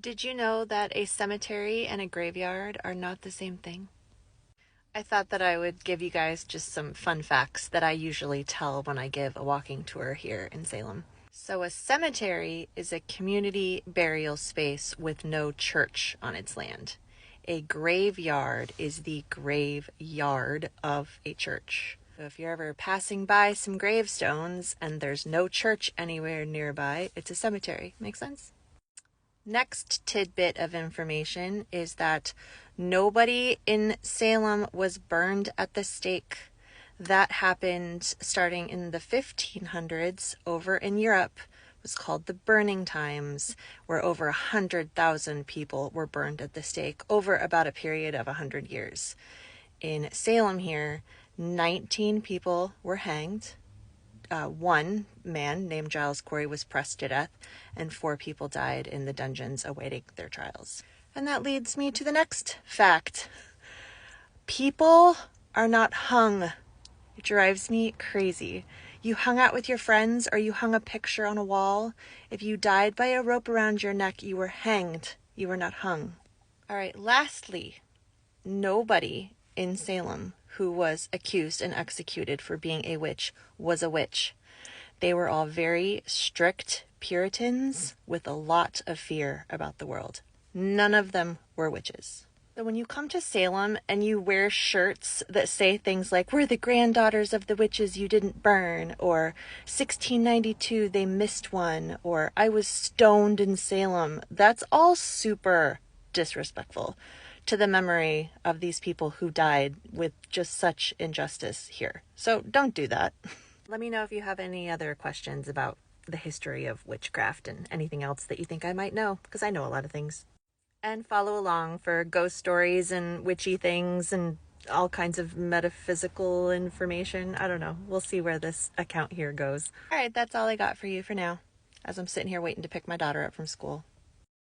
Did you know that a cemetery and a graveyard are not the same thing? I thought that I would give you guys just some fun facts that I usually tell when I give a walking tour here in Salem. So, a cemetery is a community burial space with no church on its land. A graveyard is the graveyard of a church. So, if you're ever passing by some gravestones and there's no church anywhere nearby, it's a cemetery. Make sense? Next tidbit of information is that nobody in Salem was burned at the stake. That happened starting in the 1500s over in Europe. It was called the Burning Times, where over 100,000 people were burned at the stake over about a period of 100 years. In Salem here, 19 people were hanged. One man named Giles Corey was pressed to death, and 4 people died in the dungeons awaiting their trials. And that leads me to the next fact. People are not hung. It drives me crazy. You hung out with your friends or you hung a picture on a wall. If you died by a rope around your neck, you were hanged. You were not hung. All right, lastly, nobody in Salem who was accused and executed for being a witch was a witch. They were all very strict Puritans with a lot of fear about the world. None of them were witches. So when you come to Salem and you wear shirts that say things like, "We're the granddaughters of the witches you didn't burn," or 1692 they missed one, or "I was stoned in Salem," that's all super disrespectful to the memory of these people who died with just such injustice here. So don't do that. Let me know if you have any other questions about the history of witchcraft and anything else that you think I might know, because I know a lot of things. And follow along for ghost stories and witchy things and all kinds of metaphysical information. I don't know. We'll see where this account here goes. All right, that's all I got for you for now, as I'm sitting here waiting to pick my daughter up from school.